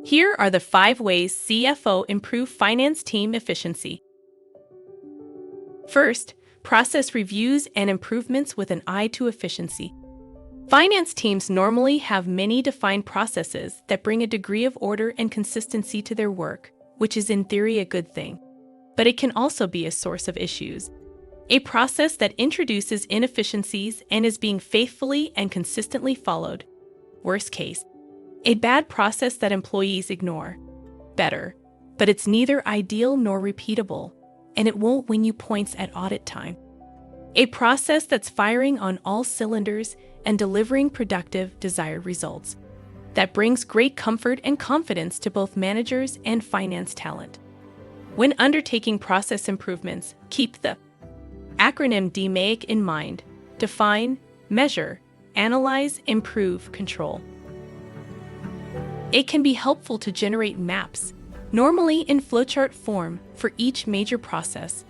Here are the 5 ways CFO improve finance team efficiency. First, process reviews and improvements with an eye to efficiency. Finance teams normally have many defined processes that bring a degree of order and consistency to their work, which is in theory a good thing. But it can also be a source of issues. A process that introduces inefficiencies and is being faithfully and consistently followed. Worst case, a bad process that employees ignore. Better, but it's neither ideal nor repeatable, and it won't win you points at audit time. A process that's firing on all cylinders and delivering productive, desired results. That brings great comfort and confidence to both managers and finance talent. When undertaking process improvements, keep the acronym DMAIC in mind: define, measure, analyze, improve, control. It can be helpful to generate maps, normally in flowchart form, for each major process.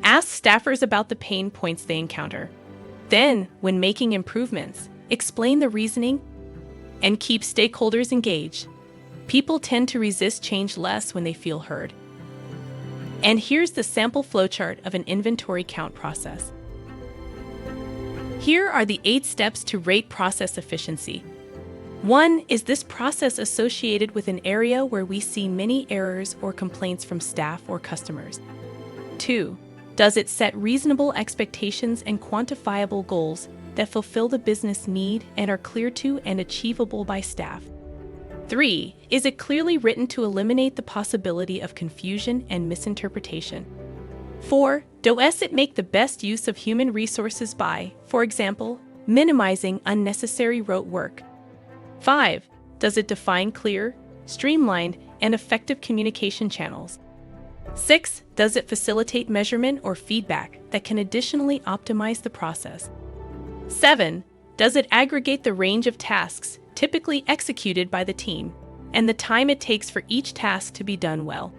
Ask staffers about the pain points they encounter. Then, when making improvements, explain the reasoning and keep stakeholders engaged. People tend to resist change less when they feel heard. And here's the sample flowchart of an inventory count process. Here are the 8 steps to rate process efficiency. 1. Is this process associated with an area where we see many errors or complaints from staff or customers? 2. Does it set reasonable expectations and quantifiable goals that fulfill the business need and are clear to and achievable by staff? 3. Is it clearly written to eliminate the possibility of confusion and misinterpretation? 4. Does it make the best use of human resources by, for example, minimizing unnecessary rote work? 5. Does it define clear, streamlined, and effective communication channels? 6. Does it facilitate measurement or feedback that can additionally optimize the process? 7. Does it aggregate the range of tasks typically executed by the team and the time it takes for each task to be done well?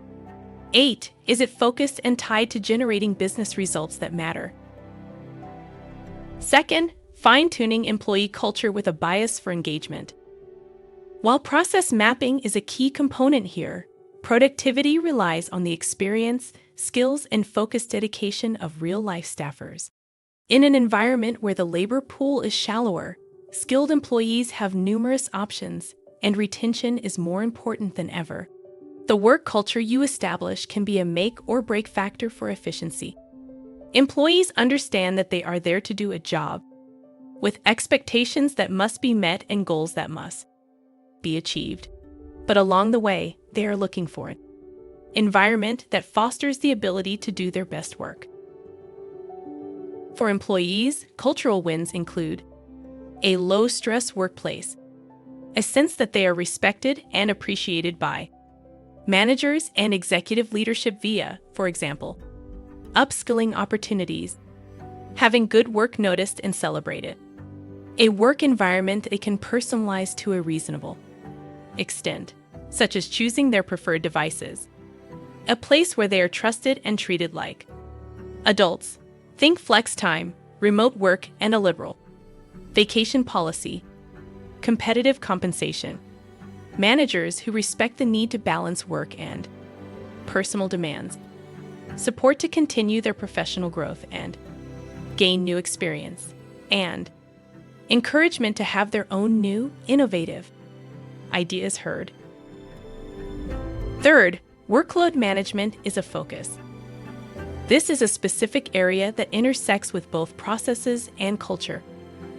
8. Is it focused and tied to generating business results that matter? Second, fine-tuning employee culture with a bias for engagement. While process mapping is a key component here, productivity relies on the experience, skills, and focused dedication of real-life staffers. In an environment where the labor pool is shallower, skilled employees have numerous options, and retention is more important than ever. The work culture you establish can be a make or break factor for efficiency. Employees understand that they are there to do a job, with expectations that must be met and goals that must be achieved. But along the way, they are looking for an environment that fosters the ability to do their best work. For employees, cultural wins include a low-stress workplace, a sense that they are respected and appreciated by managers and executive leadership via, for example, upskilling opportunities, having good work noticed and celebrated, a work environment they can personalize to a reasonable extent, such as choosing their preferred devices, a place where they are trusted and treated like adults. Think flex time, remote work, and a liberal vacation policy, competitive compensation, managers who respect the need to balance work and personal demands, support to continue their professional growth and gain new experience, and encouragement to have their own new, innovative ideas heard. Third, workload management is a focus. This is a specific area that intersects with both processes and culture.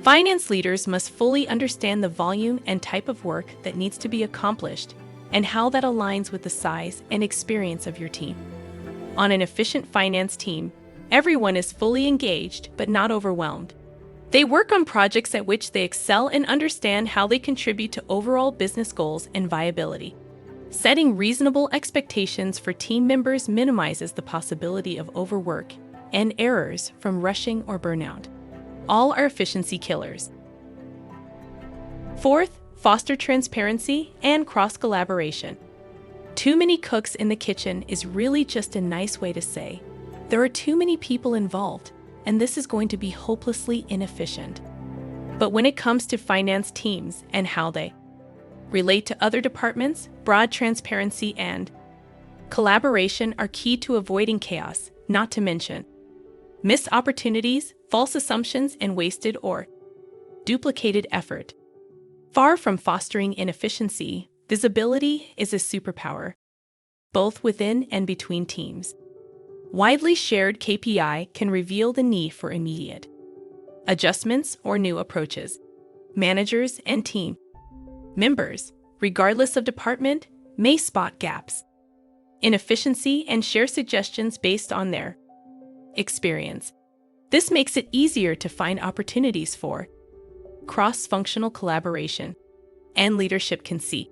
Finance leaders must fully understand the volume and type of work that needs to be accomplished and how that aligns with the size and experience of your team. On an efficient finance team, everyone is fully engaged but not overwhelmed. They work on projects at which they excel and understand how they contribute to overall business goals and viability. Setting reasonable expectations for team members minimizes the possibility of overwork and errors from rushing or burnout. All are efficiency killers. Fourth, foster transparency and cross-collaboration. Too many cooks in the kitchen is really just a nice way to say, there are too many people involved, and this is going to be hopelessly inefficient. But when it comes to finance teams and how they relate to other departments, broad transparency, and collaboration are key to avoiding chaos, not to mention missed opportunities, false assumptions, and wasted or duplicated effort. Far from fostering inefficiency, visibility is a superpower, both within and between teams. Widely shared KPI can reveal the need for immediate adjustments or new approaches. Managers and team members, regardless of department, may spot gaps, inefficiency, and share suggestions based on their experience. This makes it easier to find opportunities for cross-functional collaboration, and leadership can see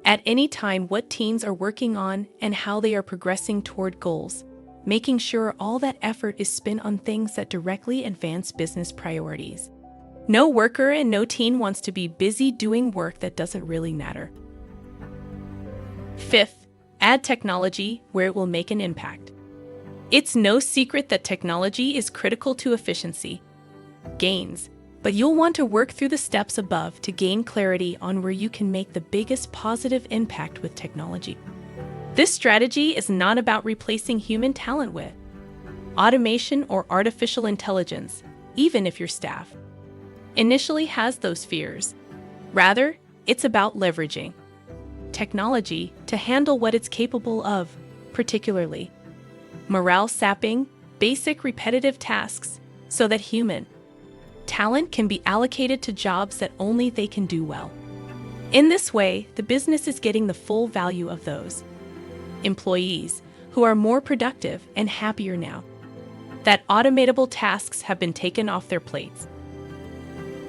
at any time what teams are working on and how they are progressing toward goals, making sure all that effort is spent on things that directly advance business priorities. No worker and no team wants to be busy doing work that doesn't really matter. Fifth, add technology where it will make an impact. It's no secret that technology is critical to efficiency gains, but you'll want to work through the steps above to gain clarity on where you can make the biggest positive impact with technology. This strategy is not about replacing human talent with automation or artificial intelligence, even if your staff initially has those fears. Rather, it's about leveraging technology to handle what it's capable of, particularly morale-sapping, basic repetitive tasks, so that human talent can be allocated to jobs that only they can do well. In this way, the business is getting the full value of those employees who are more productive and happier now that automatable tasks have been taken off their plates.